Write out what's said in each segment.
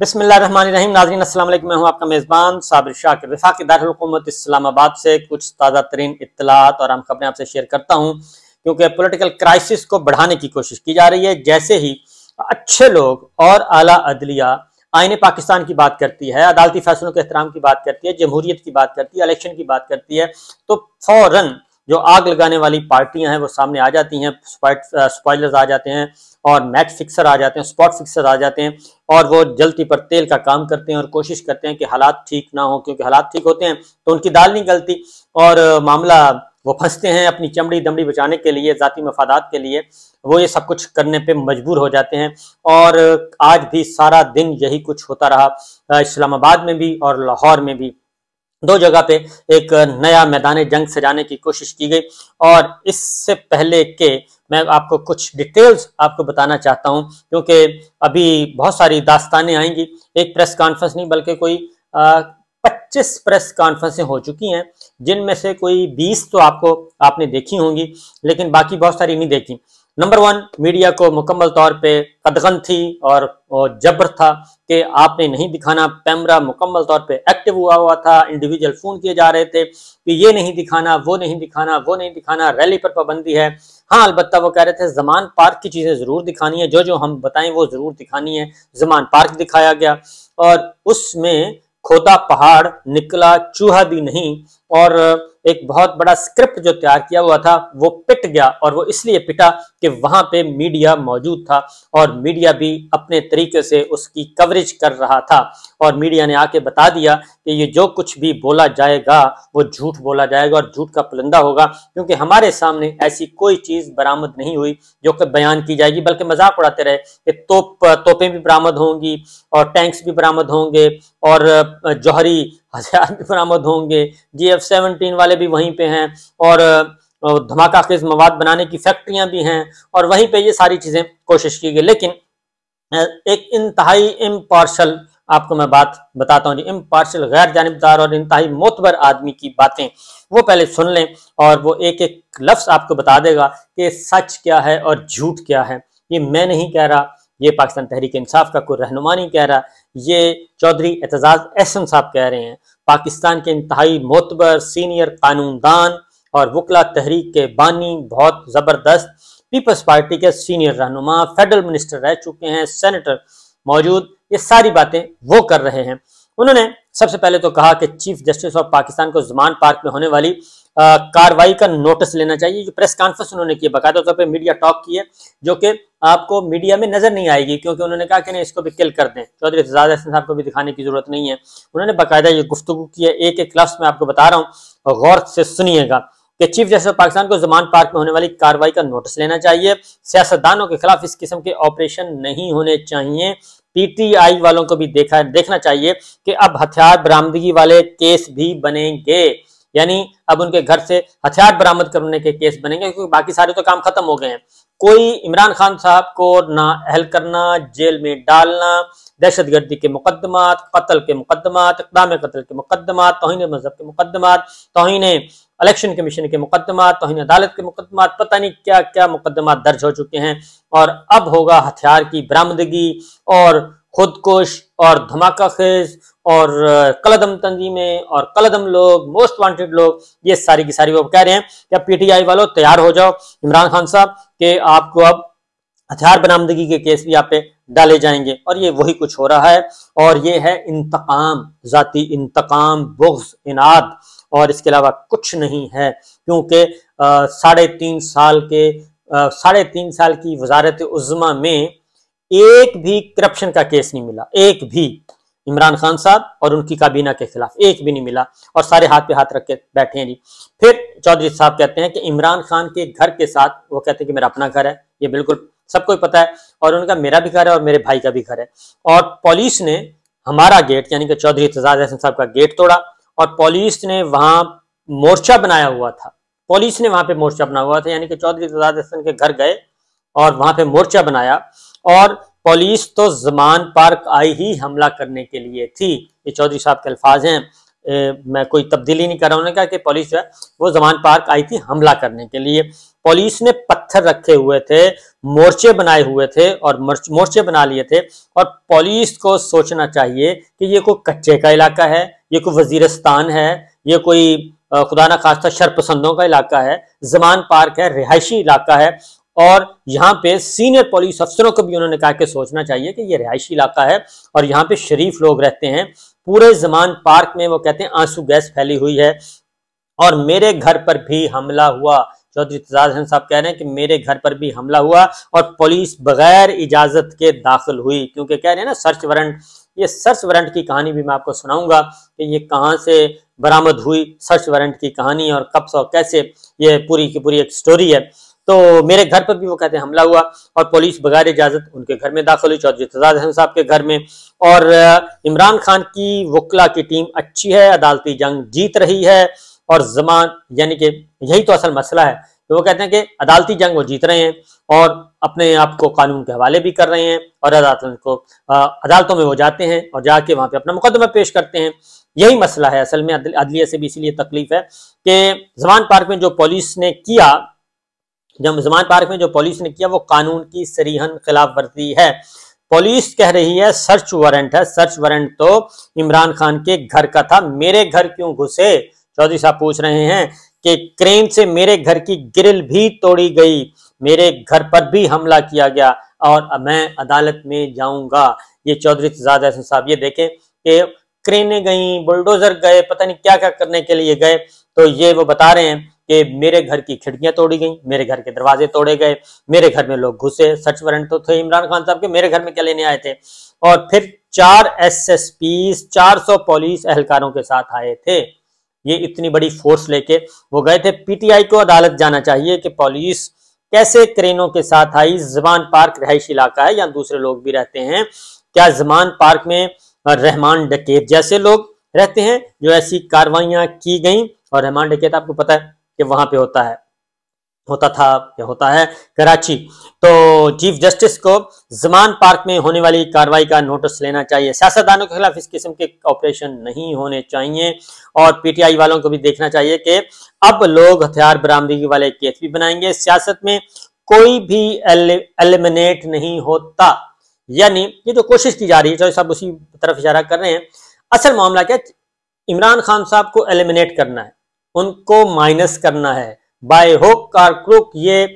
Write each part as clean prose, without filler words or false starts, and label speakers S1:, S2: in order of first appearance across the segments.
S1: बिस्मिल्लाहिर्रहमानिर्रहीम। नाज़रीन अस्सलाम वालेकुम। मैं हूं आपका मेज़बान साबिर शाकिर। वफाकी दारुल हुकूमत इस्लामाबाद से कुछ ताज़ा तरीन इत्तलात और अहम खबरें आपसे शेयर करता हूं, क्योंकि पॉलिटिकल क्राइसिस को बढ़ाने की कोशिश की जा रही है। जैसे ही अच्छे लोग और आला अदलिया आईने पाकिस्तान की बात करती है, अदालती फैसलों के एहतराम की बात करती है, जमहूरियत की बात करती है, इलेक्शन की बात करती है, तो फौरन जो आग लगाने वाली पार्टियां हैं वो सामने आ जाती हैं। स्पॉयलर्स आ जाते हैं और मैच फिक्सर आ जाते हैं, स्पॉट फिक्सर आ जाते हैं और वो जलती पर तेल का काम करते हैं और कोशिश करते हैं कि हालात ठीक ना हो, क्योंकि हालात ठीक होते हैं तो उनकी दाल नहीं गलती और मामला वो फंसते हैं अपनी चमड़ी दमड़ी बचाने के लिए, जाती मफादात के लिए वो ये सब कुछ करने पे मजबूर हो जाते हैं। और आज भी सारा दिन यही कुछ होता रहा, इस्लामाबाद में भी और लाहौर में भी। दो जगह पे एक नया मैदान जंग सजाने की कोशिश की गई। और इससे पहले के मैं आपको कुछ डिटेल्स आपको बताना चाहता हूं, क्योंकि अभी बहुत सारी दास्तानें आएंगी। एक प्रेस कॉन्फ्रेंस नहीं बल्कि कोई 25 प्रेस कॉन्फ्रेंसें हो चुकी हैं, जिनमें से कोई 20 तो आपने देखी होंगी, लेकिन बाकी बहुत सारी नहीं देखी। नंबर 1, मीडिया को मुकम्मल तौर पे कदगन थी और जबर था कि आपने नहीं दिखाना। कैमरा मुकम्मल तौर पे एक्टिव हुआ था, इंडिविजुअल फोन किए जा रहे थे कि ये नहीं दिखाना, वो नहीं दिखाना, वो नहीं दिखाना, रैली पर पाबंदी है। हाँ, अलबत्ता वो कह रहे थे ज़मान पार्क की चीज़ें ज़रूर दिखानी है, जो जो हम बताएं वो ज़रूर दिखानी है। ज़मान पार्क दिखाया गया और उसमें खोदा पहाड़ निकला चूहा भी नहीं, और एक बहुत बड़ा स्क्रिप्ट जो तैयार किया हुआ था वो पिट गया। और वो इसलिए पिटा कि वहां पे मीडिया मौजूद था और मीडिया भी अपने तरीके से उसकी कवरेज कर रहा था। और मीडिया ने आके बता दिया कि ये जो कुछ भी बोला जाएगा वो झूठ बोला जाएगा और झूठ का पुलिंदा होगा, क्योंकि हमारे सामने ऐसी कोई चीज बरामद नहीं हुई जो कि बयान की जाएगी। बल्कि मजाक उड़ाते रहे कि तोपें भी बरामद होंगी और टैंक्स भी बरामद होंगे और जौहरी हथियार भी बरामद होंगे, GF-17 वाले भी वहीं पे हैं और धमाका खेज मवाद बनाने की फैक्ट्रियां भी हैं और वहीं पे ये सारी चीजें कोशिश की गई। लेकिन एक इंतहाई इम्पार्शल आपको मैं बात बताता हूं जी, इम्पार्शल गैर जानिबदार और इंतहाई मोतबर आदमी की बातें वो पहले सुन लें और वो एक एक लफ्ज आपको बता देगा कि सच क्या है और झूठ क्या है। ये मैं नहीं कह रहा, ये पाकिस्तान तहरीक इंसाफ का कोई रहनुमा नहीं कह रहा, ये चौधरी एतजाज अहसन साहब कह रहे हैं। पाकिस्तान के इंतहाई मोतबर सीनियर कानूनदान और वकला तहरीक के बानी, बहुत जबरदस्त पीपल्स पार्टी के सीनियर रहनुमा, फेडरल मिनिस्टर रह चुके हैं, सेनेटर मौजूद, ये सारी बातें वो कर रहे हैं। उन्होंने सबसे पहले तो कहा कि चीफ जस्टिस ऑफ पाकिस्तान को ज़मान पार्क में होने वाली कार्रवाई का नोटिस लेना चाहिए। जो प्रेस कॉन्फ्रेंस उन्होंने की बाकायदा तौर पर मीडिया टॉक की है, जो कि आपको मीडिया में नजर नहीं आएगी, क्योंकि उन्होंने कहा कि नहीं इसको भी किल कर दें। चौधरी एतजाज अहसन साहब को भी दिखाने की जरूरत नहीं है, उन्होंने बाकायदा ये गुफ्तगू की है। एक एक लफ्ज मैं आपको बता रहा हूँ, गौर से सुनिएगा कि चीफ जस्टिस ऑफ पाकिस्तान को ज़मान पार्क में होने वाली कार्रवाई का नोटिस लेना चाहिए। सियासतदानों के खिलाफ इस किस्म के ऑपरेशन नहीं होने चाहिए। PTI वालों को भी देखना चाहिए कि अब हथियार बरामदगी वाले केस भी बनेंगे, यानी अब उनके घर से हथियार बरामद करने के केस बनेंगे, क्योंकि बाकी सारे तो काम खत्म हो गए हैं। कोई इमरान खान साहब को ना अहल करना, जेल में डालना, दहशतगर्दी के मुकदमात, कत्ल के मुकदमात, इक़दाम कत्ल के मुकदमात, तौहीन मजहब के मुकदमात, तौहीन इलेक्शन कमीशन के मुकदमात, तौहीन अदालत के मुकदमात, पता नहीं क्या क्या मुकदमात दर्ज हो चुके हैं। और अब होगा हथियार की बरामदगी और खुदकुश और धमाका खेज और कलदम तंजीमें और कलदम लोग, मोस्ट वांटेड लोग, ये सारी की सारी वो कह रहे हैं कि अब PTI वालों तैयार हो जाओ इमरान खान साहब कि आपको अब हथियार बरामदगी के केस भी आप पे डाले जाएंगे। और ये वही कुछ हो रहा है और ये है इंतकाम, जाती इंतकाम, बुग़्ज़, इनाद, और इसके अलावा कुछ नहीं है। क्योंकि 3.5 साल की वजारत उज़्मा में एक भी करप्शन का केस नहीं मिला, एक भी इमरान खान साहब और उनकी काबीना के खिलाफ एक भी नहीं मिला, और सारे हाथ पे हाथ रख के बैठे हैं जी। फिर चौधरी साहब कहते हैं कि इमरान खान के घर के साथ, वो कहते हैं कि मेरा अपना घर है, ये बिल्कुल सबको पता है, और उनका मेरा भी घर है और मेरे भाई का भी घर है। और पुलिस ने हमारा गेट, यानी कि चौधरी एतजाज अहसन साहब का गेट तोड़ा और पुलिस ने वहां मोर्चा बनाया हुआ था। पुलिस ने वहां पे मोर्चा बना हुआ था, यानी कि चौधरी एतजाज अहसन के घर गए और वहां पे मोर्चा बनाया। और पुलिस तो ज़मान पार्क आई ही हमला करने के लिए थी, ये चौधरी साहब के अल्फाज हैं, मैं कोई तब्दीली नहीं कर रहा हूं। उन्होंने कहा कि पुलिस जो है वो ज़मान पार्क आई थी हमला करने के लिए। पुलिस ने पत्थर रखे हुए थे, मोर्चे बनाए हुए थे और मोर्चे बना लिए थे। और पुलिस को सोचना चाहिए कि ये कोई कच्चे का इलाका है, ये कोई वजीरिस्तान है, ये कोई खुदा ना खास्ता शरपसंदों का इलाका है, जमान पार्क है, रिहायशी इलाका है। और यहाँ पे सीनियर पुलिस अफसरों को भी उन्होंने कहा कि सोचना चाहिए कि ये रिहायशी इलाका है और यहाँ पे शरीफ लोग रहते हैं। पूरे जमान पार्क में वो कहते हैं आंसू गैस फैली हुई है और मेरे घर पर भी हमला हुआ। चौधरी इत्तेजाज अहमद साहब कह रहे हैं कि मेरे घर पर भी हमला हुआ और पुलिस बगैर इजाजत के दाखिल हुई, क्योंकि कह रहे हैं ना सर्च वारंट। ये सर्च वारंट की कहानी भी मैं आपको सुनाऊंगा कि ये कहां से बरामद हुई, सर्च वारंट की कहानी और कब से कैसे, ये पूरी की पूरी एक स्टोरी है। तो मेरे घर पर भी वो कहते हैं हमला हुआ और पुलिस बगैर इजाजत उनके घर में दाखिल हुई, चौधरी इत्तेजाज अहमद साहब के घर में। और इमरान खान की वकला की टीम अच्छी है, अदालती जंग जीत रही है और जमान, यानी कि यही तो असल मसला है। तो वो कहते हैं कि अदालती जंग वो जीत रहे हैं और अपने आप को कानून के हवाले भी कर रहे हैं और अदालतों में वो जाते हैं और जाके वहां पे अपना मुकदमा पेश करते हैं। यही मसला है असल में। अदलिया से भी इसीलिए तकलीफ है कि जमान पार्क में जो पुलिस ने किया, वो कानून की सरीहन खिलाफ वर्जी है। पुलिस कह रही है सर्च वारंट है, सर्च वारंट तो इमरान खान के घर का था, मेरे घर क्यों घुसे? चौधरी साहब पूछ रहे हैं कि क्रेन से मेरे घर की ग्रिल भी तोड़ी गई, मेरे घर पर भी हमला किया गया और मैं अदालत में जाऊंगा। ये चौधरी इत्तेजाज अहमद साहब, ये देखें कि क्रेनें गई, बुलडोजर गए, पता नहीं क्या क्या करने के लिए गए। तो ये वो बता रहे हैं कि मेरे घर की खिड़कियां तोड़ी गई, मेरे घर के दरवाजे तोड़े गए, मेरे घर में लोग घुसे। सर्च वारंट तो थे इमरान खान साहब के, मेरे घर में क्या लेने आए थे? और फिर 4 SSP 400 पुलिस एहलकारों के साथ आए थे। ये इतनी बड़ी फोर्स लेके वो गए थे। PTI को अदालत जाना चाहिए कि पुलिस कैसे क्रेनों के साथ आई। जमान पार्क रिहायशी इलाका है, यहाँ दूसरे लोग भी रहते हैं। क्या जमान पार्क में रहमान डकैत जैसे लोग रहते हैं जो ऐसी कार्रवाइयां की गई? और रहमान डकैत आपको पता है कि वहां पे होता है कराची। तो चीफ जस्टिस को जमान पार्क में होने वाली कार्रवाई का नोटिस लेना चाहिए। सियासतदानों के खिलाफ इस किस्म के ऑपरेशन नहीं होने चाहिए और PTI वालों को भी देखना चाहिए कि अब लोग हथियार बरामदगी वाले केस भी बनाएंगे। सियासत में कोई भी एलिमिनेट नहीं होता, यानी ये जो कोशिश की जा रही है, चौधरी साहब उसी तरफ इशारा कर रहे हैं। असल मामला क्या, इमरान खान साहब को एलिमिनेट करना है, उनको माइनस करना है बाय हुक और क्रुक। ये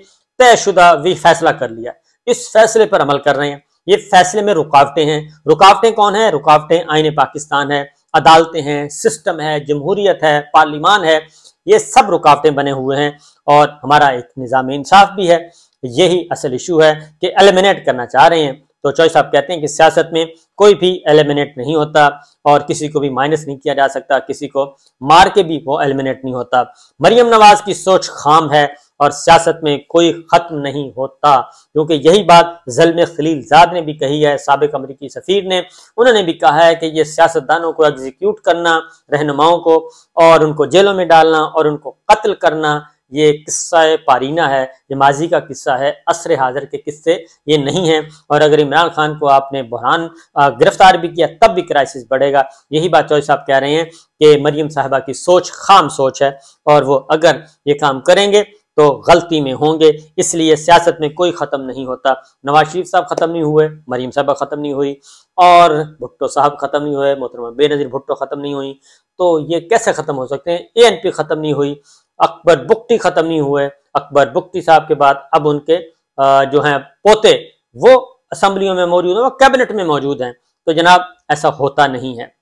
S1: तयशुदा भी फैसला कर लिया, इस फैसले पर अमल कर रहे हैं। ये फैसले में रुकावटें हैं। रुकावटें कौन है? रुकावटें आईने पाकिस्तान है, अदालतें हैं, सिस्टम है, जमहूरियत है, पार्लिमान है। ये सब रुकावटें बने हुए हैं और हमारा एक निज़ाम इंसाफ भी है। यही असल इशू है कि एलिमिनेट करना चाह रहे हैं। तो चौधरी साहब कहते हैं कि सियासत में कोई भी एलिमिनेट नहीं होता और किसी को भी माइनस नहीं किया जा सकता, किसी को मार के भी वो एलिमिनेट नहीं होता। मरियम नवाज की सोच खाम है और सियासत में कोई खत्म नहीं होता, क्योंकि यही बात ज़ल्म खलीलजाद ने भी कही है, साबिक अमरीकी सफीर ने। उन्होंने भी कहा है कि ये सियासतदानों को एग्जीक्यूट करना, रहनुमाओं को, और उनको जेलों में डालना और उनको कत्ल करना, ये किस्सा पारीना है, ये माजी का किस्सा है, असर हाजिर के किस्से ये नहीं है। और अगर इमरान खान को आपने बहरान गिरफ्तार भी किया तब भी क्राइसिस बढ़ेगा। यही बात चौधरी साहब कह रहे हैं कि मरियम साहिबा की सोच खाम सोच है और वो अगर ये काम करेंगे तो गलती में होंगे। इसलिए सियासत में कोई खत्म नहीं होता। नवाज शरीफ साहब खत्म नहीं हुए, मरियम साहिबा खत्म नहीं हुई और भुट्टो साहब खत्म नहीं हुए, मोहतरमा बेनजीर भुट्टो खत्म नहीं हुई, तो ये कैसे खत्म हो सकते हैं? ANP खत्म नहीं हुई, अकबर बुगटी खत्म नहीं हुए। अकबर बुगटी साहब के बाद अब उनके जो हैं पोते वो असेंबलियों में मौजूद हैं, वो कैबिनेट में मौजूद हैं। तो जनाब ऐसा होता नहीं है।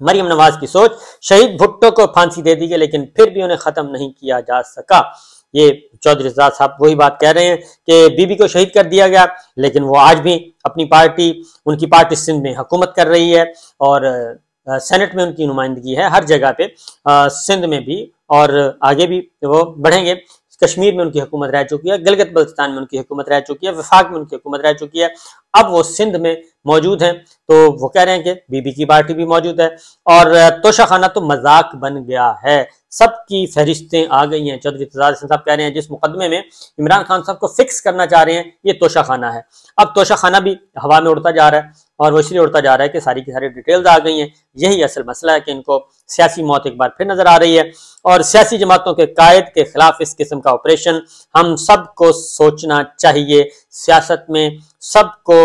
S1: मरियम नवाज की सोच, शहीद भुट्टो को फांसी दे दी गई लेकिन फिर भी उन्हें खत्म नहीं किया जा सका। ये चौधरी इत्तेजाज साहब वही बात कह रहे हैं कि बीबी को शहीद कर दिया गया लेकिन वो आज भी अपनी पार्टी, उनकी पार्टी सिंध में हुकूमत कर रही है और सेनेट में उनकी नुमाइंदगी है हर जगह पे, सिंध में भी और आगे भी वो बढ़ेंगे। कश्मीर में उनकी हुकूमत रह चुकी है, गिलगित बल्तिस्तान में उनकी हुकूमत रह चुकी है, वफाक में उनकी हुकूमत रह चुकी है, अब वो सिंध में मौजूद हैं। तो वो कह रहे हैं कि बीबी की पार्टी भी मौजूद है और तोशाखाना तो मजाक बन गया है, सबकी फहरिस्तें आ गई हैं। चौधरी इत्तेजाज साहब कह रहे हैं जिस मुकदमे में इमरान खान साहब को फिक्स करना चाह रहे हैं ये तोशाखाना है। अब तोशाखाना भी हवा में उड़ता जा रहा है और वो इसलिए उड़ता जा रहा है कि सारी की सारी डिटेल्स आ गई हैं। यही असल मसला है कि इनको सियासी मौत एक बार फिर नजर आ रही है और सियासी जमातों के कायद के खिलाफ इस किस्म का ऑपरेशन हम सबको सोचना चाहिए। सियासत में सबको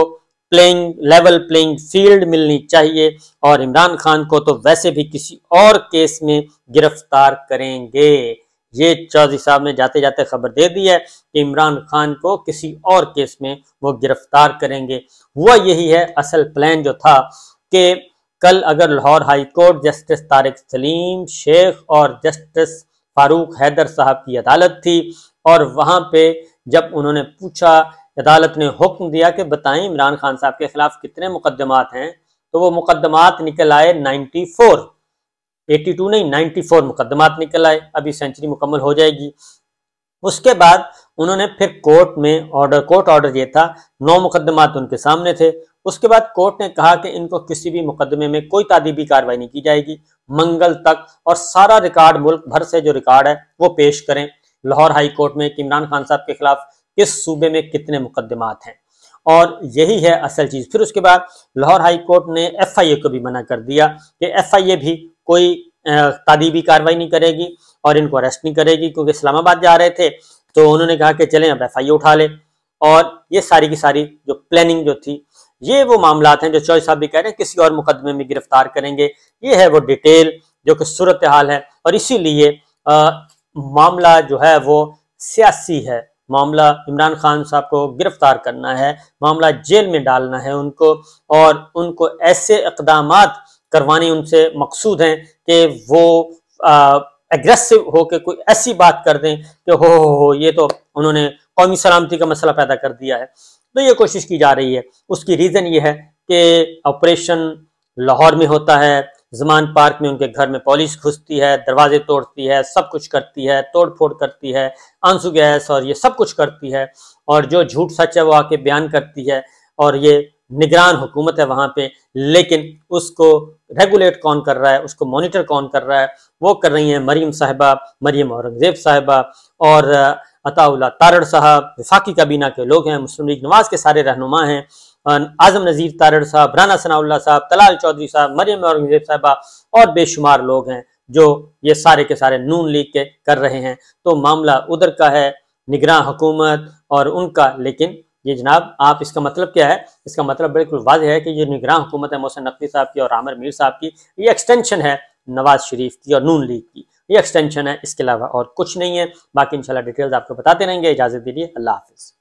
S1: लेवल प्लेइंग फील्ड मिलनी चाहिए और इमरान खान को तो वैसे भी किसी और केस में गिरफ्तार करेंगे। ये चौधरी साहब ने जाते जाते खबर दे दी है कि इमरान खान को किसी और केस में वो गिरफ्तार करेंगे। हुआ यही है, असल प्लान जो था कि कल अगर Lahore high court justice Tariq Salim Sheikh और जस्टिस फारूक हैदर साहब की अदालत थी और वहां पे जब उन्होंने पूछा, अदालत ने हुक्म दिया कि बताएं इमरान खान साहब के खिलाफ कितने मुकदमात हैं, तो वो मुकदमात निकल आए 94, 82 नहीं 94 मुकदमात निकल आए। अभी सेंचुरी मुकम्मल हो जाएगी। उसके बाद उन्होंने फिर कोर्ट ऑर्डर ये था, 9 मुकदमात उनके सामने थे। उसके बाद कोर्ट ने कहा कि इनको किसी भी मुकदमे में कोई तादीबी कार्रवाई नहीं की जाएगी मंगल तक, और सारा रिकॉर्ड मुल्क भर से जो रिकॉर्ड है वो पेश करें लाहौर हाई कोर्ट में कि इमरान खान साहब के खिलाफ किस सूबे में कितने मुकदमात हैं। और यही है असल चीज। फिर उसके बाद लाहौर हाई कोर्ट ने FIA को भी मना कर दिया कि FIA भी कोई तादीबी कार्रवाई नहीं करेगी और इनको अरेस्ट नहीं करेगी, क्योंकि इस्लामाबाद जा रहे थे तो उन्होंने कहा कि चलें अब FIA उठा ले। और ये सारी की सारी जो प्लानिंग जो थी, ये वो मामलात हैं जो चौधरी साहब भी कह रहे हैं किसी और मुकदमे में गिरफ्तार करेंगे। ये है वो डिटेल जो कि सूरत हाल है और इसीलिए मामला जो है वो सियासी है। मामला इमरान खान साहब को गिरफ्तार करना है, मामला जेल में डालना है उनको, और उनको ऐसे इक़दामात करवाने उनसे मकसूद हैं कि वो एग्रेसिव होकर कोई ऐसी बात कर दें कि हो ये तो उन्होंने कौमी सलामती का मसला पैदा कर दिया है। तो ये कोशिश की जा रही है। उसकी रीज़न ये है कि ऑपरेशन लाहौर में होता है, ज़मान पार्क में उनके घर में पुलिस घुसती है, दरवाजे तोड़ती है, सब कुछ करती है, तोड़ फोड़ करती है, आंसू गैस और ये सब कुछ करती है, और जो झूठ सच है वो आके बयान करती है, और ये निगरान हुकूमत है वहाँ पे। लेकिन उसको रेगुलेट कौन कर रहा है, उसको मॉनिटर कौन कर रहा है? वो कर रही हैं मरीम साहिबा, मरीम औरंगजेब साहिबा और अताउल्लाह तारड़ साहब, वफाकी काबीना के लोग हैं, मुस्लिम लीग नवाज के सारे रहनुमा हैं, आजम नज़ीर तारड़ साहब, राना सनाउल्लाह साहब, तलाल चौधरी साहब, मरीम औरंगजेब साहिबा और बेशुमार लोग हैं जो ये सारे के सारे नून लीग के कर रहे हैं। तो मामला उधर का है, निगरान हुकूमत और उनका। लेकिन ये जनाब, आप इसका मतलब क्या है? इसका मतलब बिल्कुल वाज़ेह है कि ये निगरान हुकूमत है मोहसिन नकवी साहब की और आमिर मीर साहब की, ये एक्सटेंशन है नवाज शरीफ की और नून लीग की, ये एक्सटेंशन है, इसके अलावा और कुछ नहीं है। बाकी इंशाल्लाह डिटेल्स आपको बताते रहेंगे। इजाज़त दीजिए, अल्लाह हाफिज़।